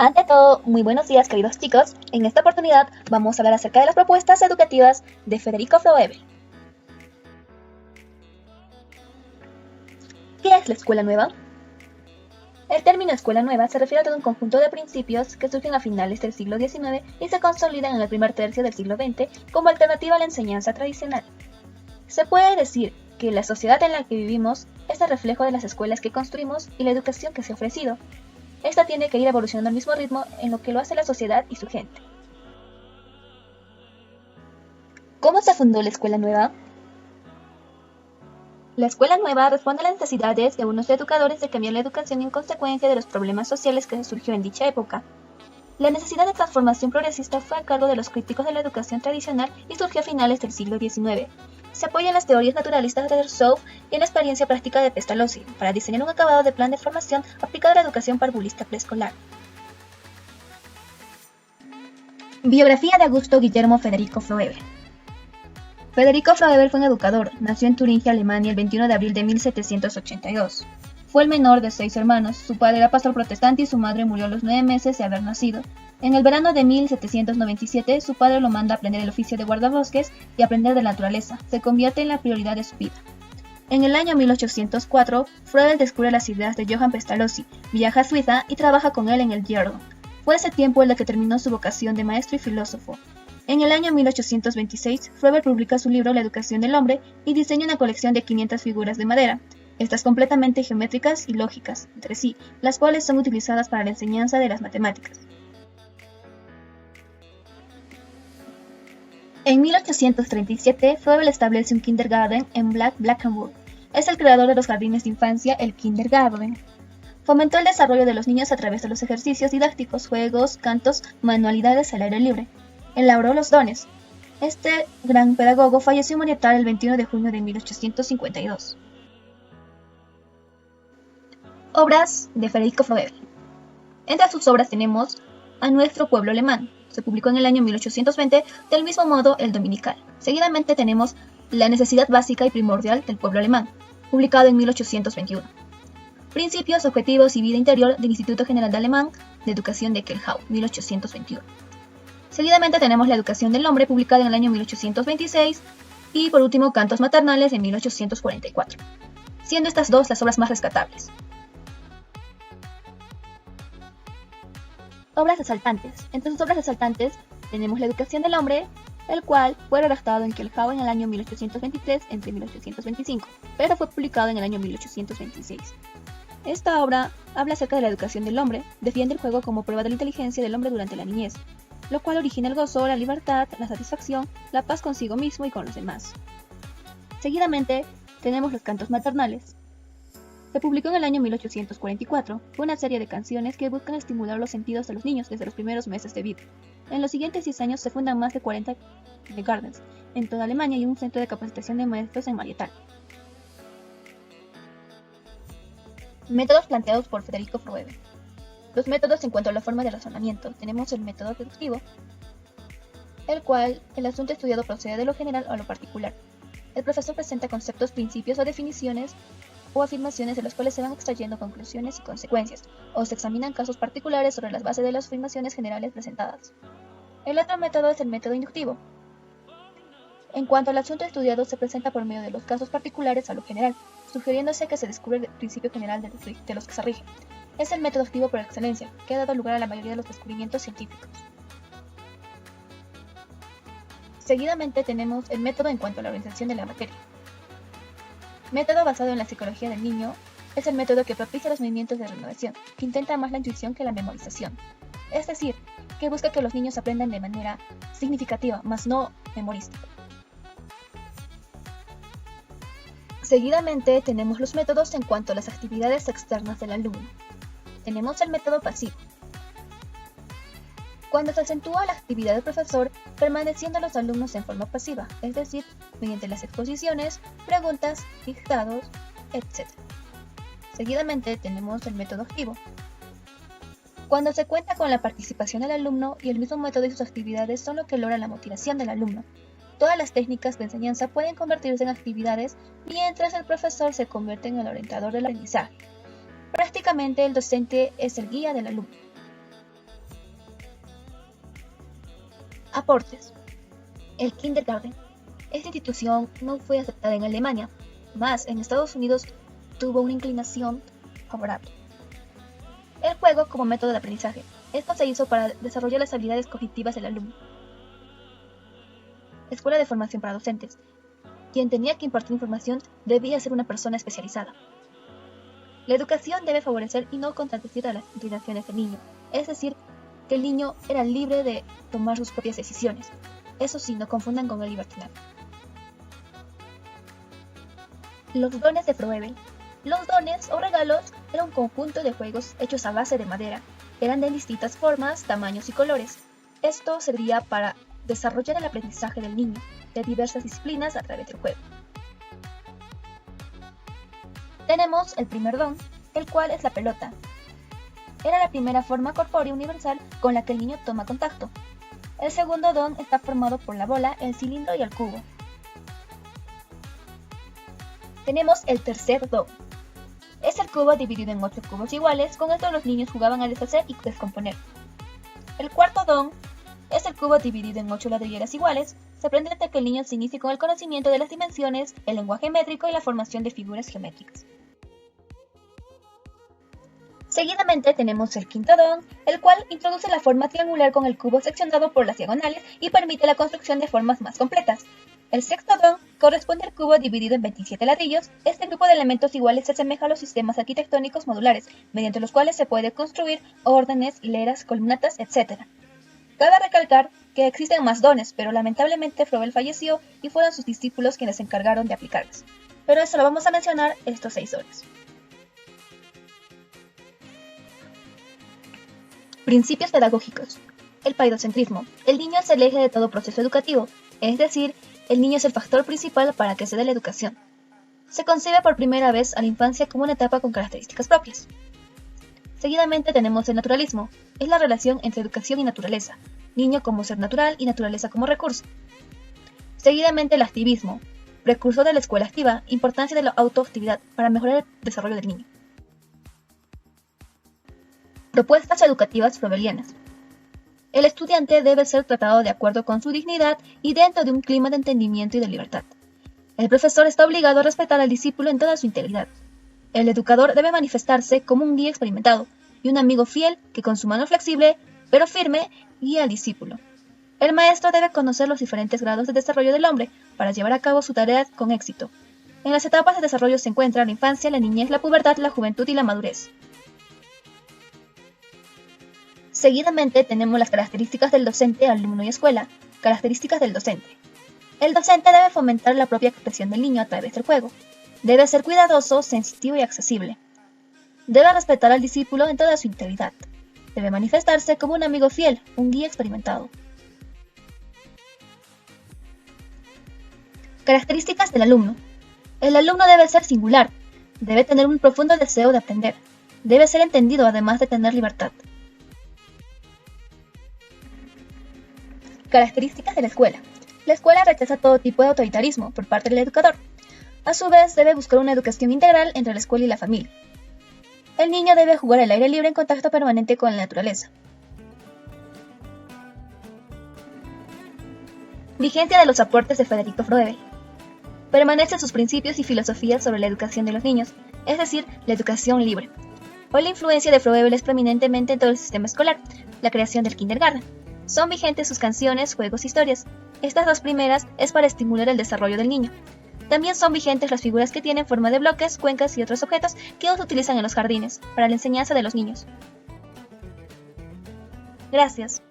Ante todo, muy buenos días queridos chicos. En esta oportunidad vamos a hablar acerca de las propuestas educativas de Federico Froebel. ¿Qué es la escuela nueva? El término escuela nueva se refiere a todo un conjunto de principios que surgen a finales del siglo XIX y se consolidan en el primer tercio del siglo XX como alternativa a la enseñanza tradicional. Se puede decir que la sociedad en la que vivimos es el reflejo de las escuelas que construimos y la educación que se ha ofrecido. Esta tiene que ir evolucionando al mismo ritmo en lo que lo hace la sociedad y su gente. ¿Cómo se fundó la escuela nueva? La escuela nueva responde a las necesidades de unos educadores de cambiar la educación en consecuencia de los problemas sociales que surgió en dicha época. La necesidad de transformación progresista fue a cargo de los críticos de la educación tradicional y surgió a finales del siglo XIX. Se apoya en las teorías naturalistas de Rousseau y en la experiencia práctica de Pestalozzi para diseñar un acabado de plan de formación aplicado a la educación parvulista preescolar. Biografía de Augusto Guillermo Federico Froebel. Federico Froebel fue un educador. Nació en Turingia, Alemania, el 21 de abril de 1782. Fue el menor de 6 hermanos. Su padre era pastor protestante y su madre murió a los 9 meses de haber nacido. En el verano de 1797, su padre lo manda a aprender el oficio de guardabosques y aprender de la naturaleza. Se convierte en la prioridad de su vida. En el año 1804, Froebel descubre las ideas de Johann Pestalozzi, viaja a Suiza y trabaja con él en el Hierro. Fue ese tiempo el de que terminó su vocación de maestro y filósofo. En el año 1826, Froebel publica su libro La educación del hombre y diseña una colección de 500 figuras de madera, estas completamente geométricas y lógicas entre sí, las cuales son utilizadas para la enseñanza de las matemáticas. En 1837, Froebel establece un kindergarten en Blankenburg. Es el creador de los jardines de infancia, el kindergarten. Fomentó el desarrollo de los niños a través de los ejercicios didácticos, juegos, cantos, manualidades al aire libre. Elaboró los dones. Este gran pedagogo falleció en Maniatal el 21 de junio de 1852. Obras de Federico Froebel. Entre sus obras tenemos A nuestro pueblo alemán. Se publicó en el año 1820, del mismo modo El Dominical. Seguidamente tenemos La necesidad básica y primordial del pueblo alemán, publicado en 1821. Principios, objetivos y vida interior del Instituto General de Alemán de Educación de Kelchau, 1821. Seguidamente tenemos La educación del hombre, publicada en el año 1826, y por último Cantos maternales en 1844, siendo estas dos las obras más rescatables. Obras resaltantes. Entre sus obras resaltantes tenemos La educación del hombre, el cual fue redactado en Kelchau en el año 1823 entre 1825, pero fue publicado en el año 1826. Esta obra habla acerca de la educación del hombre, defiende el juego como prueba de la inteligencia del hombre durante la niñez, lo cual origina el gozo, la libertad, la satisfacción, la paz consigo mismo y con los demás. Seguidamente tenemos Los cantos maternales. Se publicó en el año 1844. Fue una serie de canciones que buscan estimular los sentidos de los niños desde los primeros meses de vida. En los siguientes 10 años se fundan más de 40 kindergartens en toda Alemania y un centro de capacitación de maestros en Marietal. Métodos planteados por Federico Froebel. Los métodos en cuanto a la forma de razonamiento. Tenemos el método deductivo, el cual el asunto estudiado procede de lo general a lo particular. El profesor presenta conceptos, principios o definiciones o afirmaciones de los cuales se van extrayendo conclusiones y consecuencias, o se examinan casos particulares sobre las bases de las afirmaciones generales presentadas. El otro método es el método inductivo. En cuanto al asunto estudiado, se presenta por medio de los casos particulares a lo general, sugiriéndose que se descubre el principio general de los que se rigen. Es el método activo por excelencia, que ha dado lugar a la mayoría de los descubrimientos científicos. Seguidamente tenemos el método en cuanto a la organización de la materia. Método basado en la psicología del niño, es el método que propicia los movimientos de renovación, que intenta más la intuición que la memorización. Es decir, que busca que los niños aprendan de manera significativa, más no memorística. Seguidamente tenemos los métodos en cuanto a las actividades externas del alumno. Tenemos el método pasivo. Cuando se acentúa la actividad del profesor, permaneciendo los alumnos en forma pasiva, es decir, mediante las exposiciones, preguntas, dictados, etc. Seguidamente tenemos el método activo. Cuando se cuenta con la participación del alumno y el mismo método y sus actividades son lo que logra la motivación del alumno. Todas las técnicas de enseñanza pueden convertirse en actividades mientras el profesor se convierte en el orientador del aprendizaje. Prácticamente el docente es el guía del alumno. Aportes. El Kindergarten. Esta institución no fue aceptada en Alemania, mas en Estados Unidos tuvo una inclinación favorable. El juego como método de aprendizaje. Esto se hizo para desarrollar las habilidades cognitivas del alumno. Escuela de formación para docentes. Quien tenía que impartir información debía ser una persona especializada. La educación debe favorecer y no contradecir a las inclinaciones del niño, es decir, que el niño era libre de tomar sus propias decisiones. Eso sí, no confundan con el libertinaje. Los dones de Froebel. Los dones o regalos eran un conjunto de juegos hechos a base de madera. Eran de distintas formas, tamaños y colores. Esto servía para desarrollar el aprendizaje del niño de diversas disciplinas a través del juego. Tenemos el primer don, el cual es la pelota. Era la primera forma corpórea universal con la que el niño toma contacto. El segundo don está formado por la bola, el cilindro y el cubo. Tenemos el tercer don. Es el cubo dividido en 8 cubos iguales, con esto los niños jugaban a deshacer y descomponer. El cuarto don es el cubo dividido en 8 ladrilleras iguales. Se aprende hasta que el niño se inicie con el conocimiento de las dimensiones, el lenguaje métrico y la formación de figuras geométricas. Seguidamente tenemos el quinto don, el cual introduce la forma triangular con el cubo seccionado por las diagonales y permite la construcción de formas más completas. El sexto don corresponde al cubo dividido en 27 ladrillos. Este grupo de elementos iguales se asemeja a los sistemas arquitectónicos modulares, mediante los cuales se puede construir órdenes, hileras, columnatas, etc. Cabe recalcar que existen más dones, pero lamentablemente Froebel falleció y fueron sus discípulos quienes se encargaron de aplicarlos. Pero eso lo vamos a mencionar estos 6 dones. Principios pedagógicos. El paidocentrismo. El niño es el eje de todo proceso educativo, es decir, el niño es el factor principal para que se dé la educación. Se concibe por primera vez a la infancia como una etapa con características propias. Seguidamente tenemos el naturalismo. Es la relación entre educación y naturaleza, niño como ser natural y naturaleza como recurso. Seguidamente el activismo, precursor de la escuela activa, importancia de la autoactividad para mejorar el desarrollo del niño. Propuestas educativas froebelianas. El estudiante debe ser tratado de acuerdo con su dignidad y dentro de un clima de entendimiento y de libertad. El profesor está obligado a respetar al discípulo en toda su integridad. El educador debe manifestarse como un guía experimentado y un amigo fiel que con su mano flexible, pero firme, guía al discípulo. El maestro debe conocer los diferentes grados de desarrollo del hombre para llevar a cabo su tarea con éxito. En las etapas de desarrollo se encuentran la infancia, la niñez, la pubertad, la juventud y la madurez. Seguidamente tenemos las características del docente, alumno y escuela. Características del docente. El docente debe fomentar la propia expresión del niño a través del juego. Debe ser cuidadoso, sensitivo y accesible. Debe respetar al discípulo en toda su integridad. Debe manifestarse como un amigo fiel, un guía experimentado. Características del alumno. El alumno debe ser singular. Debe tener un profundo deseo de aprender. Debe ser entendido además de tener libertad. Características de la escuela. La escuela rechaza todo tipo de autoritarismo por parte del educador. A su vez, debe buscar una educación integral entre la escuela y la familia. El niño debe jugar al aire libre en contacto permanente con la naturaleza. Vigencia de los aportes de Federico Froebel. Permanecen sus principios y filosofías sobre la educación de los niños, es decir, la educación libre. Hoy la influencia de Froebel es prominentemente en todo el sistema escolar, la creación del kindergarten. Son vigentes sus canciones, juegos y historias. Estas 2 primeras es para estimular el desarrollo del niño. También son vigentes las figuras que tienen forma de bloques, cuencas y otros objetos que se utilizan en los jardines para la enseñanza de los niños. Gracias.